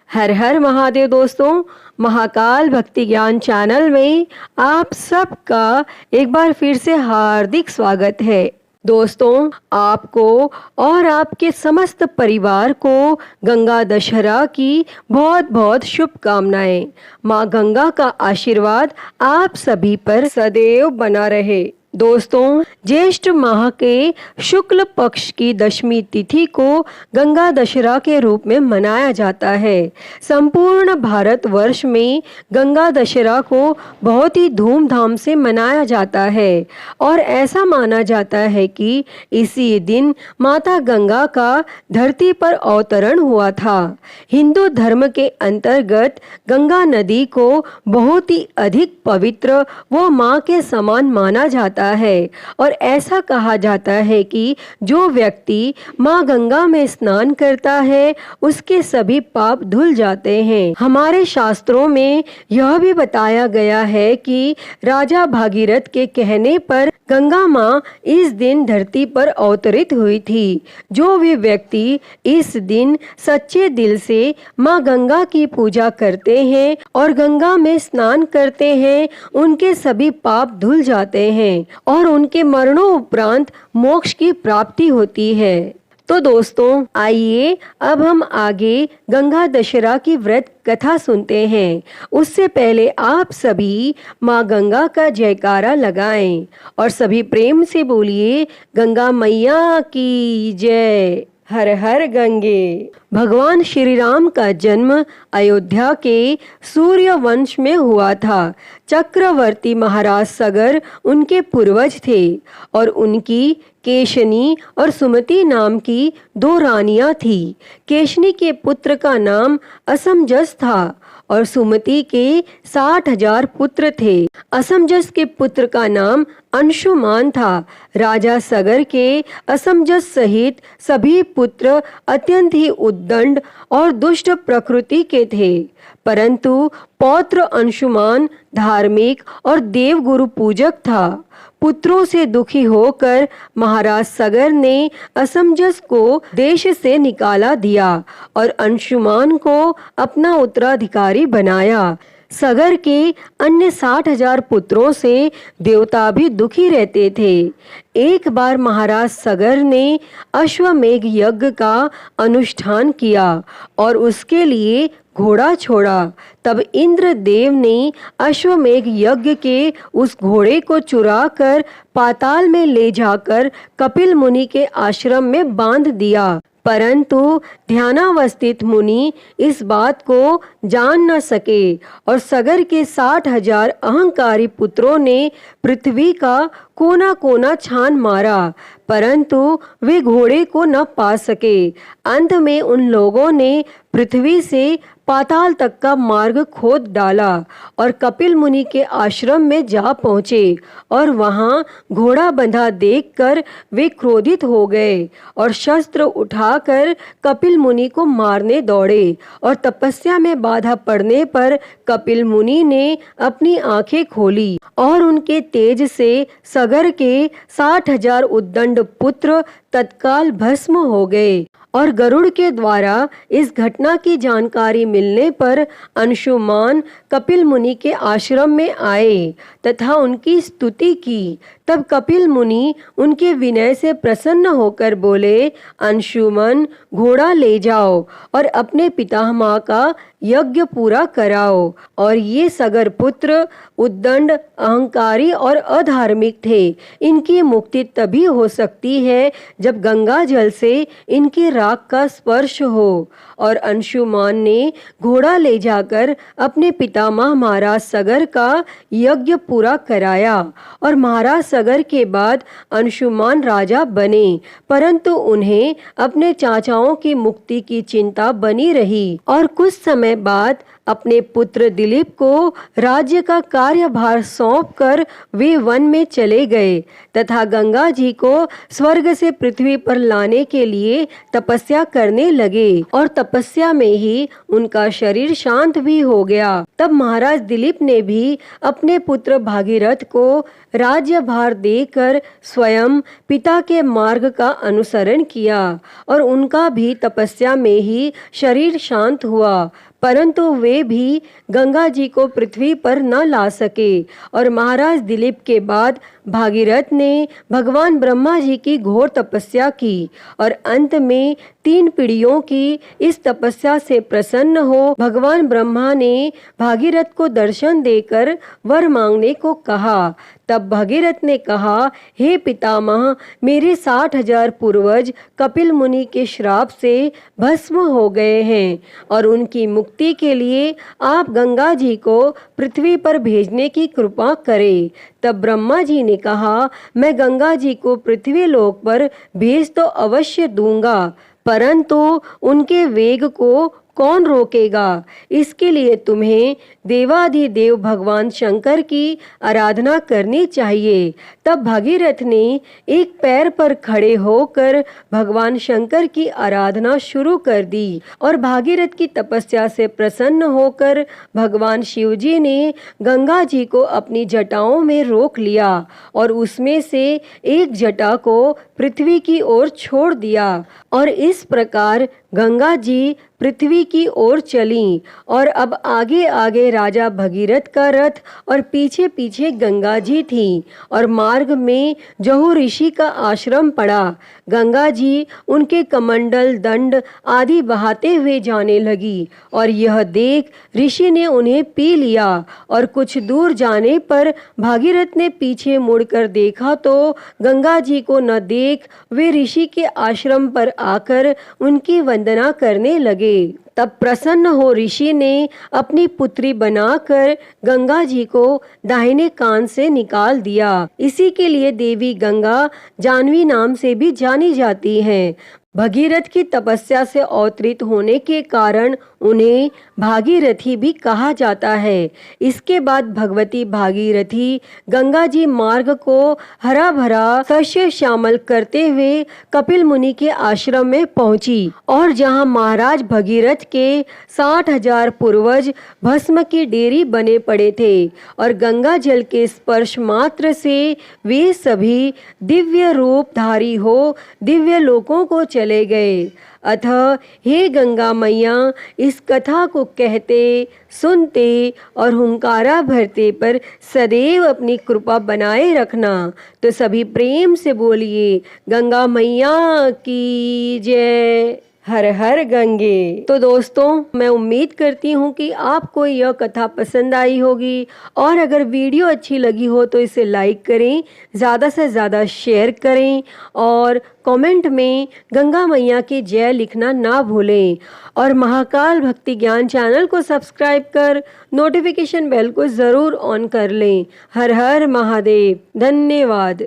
हर हर महादेव दोस्तों, महाकाल भक्ति ज्ञान चैनल में आप सबका एक बार फिर से हार्दिक स्वागत है। दोस्तों, आपको और आपके समस्त परिवार को गंगा दशहरा की बहुत बहुत शुभकामनाएं। माँ गंगा का आशीर्वाद आप सभी पर सदैव बना रहे। दोस्तों, ज्येष्ठ माह के शुक्ल पक्ष की दशमी तिथि को गंगा दशहरा के रूप में मनाया जाता है। संपूर्ण भारतवर्ष में गंगा दशहरा को बहुत ही धूमधाम से मनाया जाता है और ऐसा माना जाता है कि इसी दिन माता गंगा का धरती पर अवतरण हुआ था। हिंदू धर्म के अंतर्गत गंगा नदी को बहुत ही अधिक पवित्र व माँ के समान माना जाता है और ऐसा कहा जाता है कि जो व्यक्ति माँ गंगा में स्नान करता है उसके सभी पाप धुल जाते हैं। हमारे शास्त्रों में यह भी बताया गया है कि राजा भागीरथ के कहने पर गंगा माँ इस दिन धरती पर अवतरित हुई थी। जो भी व्यक्ति इस दिन सच्चे दिल से माँ गंगा की पूजा करते हैं और गंगा में स्नान करते हैं, उनके सभी पाप धुल जाते हैं और उनके मरणोपरांत मोक्ष की प्राप्ति होती है। तो दोस्तों, आइए अब हम आगे गंगा दशहरा की व्रत कथा सुनते हैं। उससे पहले आप सभी माँ गंगा का जयकारा लगाएं और सभी प्रेम से बोलिए, गंगा मैया की जय। हर हर गंगे। भगवान श्री राम का जन्म अयोध्या के सूर्य वंश में हुआ था। चक्रवर्ती महाराज सगर उनके पूर्वज थे और उनकी केशनी और सुमति नाम की दो रानियां थी। केशनी के पुत्र का नाम असमजस था और सुमति के 60,000 पुत्र थे। असमजस के पुत्र का नाम अंशुमान था। राजा सगर के असमजस सहित सभी पुत्र अत्यंत ही उद्दंड और दुष्ट प्रकृति के थे, परंतु पौत्र अंशुमान धार्मिक और देवगुरु पूजक था। पुत्रों से दुखी होकर महाराज सगर ने असमजस को देश से निकाला दिया और अंशुमान को अपना उत्तराधिकारी बनाया। सगर के अन्य 60,000 पुत्रों से देवता भी दुखी रहते थे। एक बार महाराज सगर ने अश्वमेघ यज्ञ का अनुष्ठान किया और उसके लिए घोड़ा छोड़ा। तब इंद्रदेव ने अश्वमेघ यज्ञ के उस घोड़े को चुराकर पाताल में ले जाकर कपिल मुनि के आश्रम में बांध दिया, परंतु ध्यानावस्थित मुनि इस बात को जान न सके और सगर के 60,000 अहंकारी पुत्रों ने पृथ्वी का कोना कोना छान मारा, परंतु वे घोड़े को न पा सके। अंत में उन लोगों ने पृथ्वी से पाताल तक का मार्ग खोद डाला और कपिल मुनि के आश्रम में जा पहुँचे और वहाँ घोड़ा बंधा देखकर वे क्रोधित हो गए और शस्त्र उठाकर कपिल मुनि को मारने दौड़े और तपस्या में बाधा पड़ने पर कपिल मुनि ने अपनी आंखें खोली और उनके तेज से सगर के 60,000 उद्दंड पुत्र तत्काल भस्म हो गए। और गरुड़ के द्वारा इस घटना की जानकारी मिलने पर अंशुमान कपिल मुनि के आश्रम में आए तथा उनकी स्तुति की। तब कपिल मुनि उनके विनय से प्रसन्न होकर बोले, अंशुमन, घोड़ा ले जाओ और अपने पितामह का यज्ञ पूरा कराओ। और ये सगर पुत्र उद्दंड, अहंकारी और अधार्मिक थे। इनकी मुक्ति तभी हो सकती है जब गंगा जल से इनकी राख का स्पर्श हो। और अंशुमान ने घोड़ा ले जाकर अपने पितामह महाराज सगर का यज्ञ पूरा कराया और महाराज सगर के बाद अंशुमान राजा बने, परंतु उन्हें अपने चाचाओं की मुक्ति की चिंता बनी रही। और कुछ समय बाद अपने पुत्र दिलीप को राज्य का कार्यभार सौंपकर वे वन में चले गए तथा गंगा जी को स्वर्ग से पृथ्वी पर लाने के लिए तपस्या करने लगे और तपस्या में ही उनका शरीर शांत भी हो गया। तब महाराज दिलीप ने भी अपने पुत्र भागीरथ को राज्यभार देकर स्वयं पिता के मार्ग का अनुसरण किया और उनका भी तपस्या में ही शरीर शांत हुआ, परंतु वे भी गंगा जी को पृथ्वी पर न ला सके और महाराज दिलीप के बाद भागीरथ ने भगवान ब्रह्मा जी की घोर तपस्या की और अंत में 3 पीढ़ियों की इस तपस्या से प्रसन्न हो भगवान ब्रह्मा ने भागीरथ को दर्शन देकर वर मांगने को कहा। तब भागीरथ ने कहा, हे पितामह, मेरे 60,000 पूर्वज कपिल मुनि के श्राप से भस्म हो गए हैं और उनकी मुक्ति के लिए आप गंगा जी को पृथ्वी पर भेजने की कृपा करें। तब ब्रह्मा जी ने कहा, मैं गंगा जी को पृथ्वी लोक पर भेज तो अवश्य दूंगा, परंतु उनके वेग को कौन रोकेगा? इसके लिए तुम्हें देवाधिदेव भगवान शंकर की आराधना करनी चाहिए। तब भागीरथ ने एक पैर पर खड़े होकर भगवान शंकर की आराधना शुरू कर दी और भागीरथ की तपस्या से प्रसन्न होकर भगवान शिवजी ने गंगा जी को अपनी जटाओं में रोक लिया और उसमें से एक जटा को पृथ्वी की ओर छोड़ दिया और इस प्रकार गंगा जी पृथ्वी की ओर चली और अब आगे आगे राजा भगीरथ का रथ और पीछे पीछे गंगा जी थी और मार्ग में जहु ऋषि का आश्रम पड़ा। गंगा जी उनके कमंडल दंड आदि बहाते हुए जाने लगी और यह देख ऋषि ने उन्हें पी लिया और कुछ दूर जाने पर भागीरथ ने पीछे मुड़कर देखा तो गंगा जी को न देख वे ऋषि के आश्रम पर आकर उनकी वंदना करने लगे। तब प्रसन्न हो ऋषि ने अपनी पुत्री बनाकर गंगा जी को दाहिने कान से निकाल दिया। इसी के लिए देवी गंगा जानवी नाम से भी जानी जाती हैं। भगीरथ की तपस्या से अवतरित होने के कारण उन्हें भागीरथी भी कहा जाता है। इसके बाद भगवती भागीरथी गंगा जी मार्ग को हरा भरा सस्य श्यामल करते हुए कपिल मुनि के आश्रम में पहुंची और जहां महाराज भगीरथ के 60,000 पूर्वज भस्म की डेरी बने पड़े थे और गंगा जल के स्पर्श मात्र से वे सभी दिव्य रूप धारी हो दिव्य लोकों को चले गए। अतः हे गंगा मैया, इस कथा को कहते, सुनते और हुंकारा भरते पर सदैव अपनी कृपा बनाए रखना। तो सभी प्रेम से बोलिए गंगा मैया की जय। हर हर गंगे। तो दोस्तों, मैं उम्मीद करती हूँ कि आपको यह कथा पसंद आई होगी और अगर वीडियो अच्छी लगी हो तो इसे लाइक करें, ज़्यादा से ज़्यादा शेयर करें और कमेंट में गंगा मैया की जय लिखना ना भूलें और महाकाल भक्ति ज्ञान चैनल को सब्सक्राइब कर नोटिफिकेशन बेल को ज़रूर ऑन कर लें। हर हर महादेव। धन्यवाद।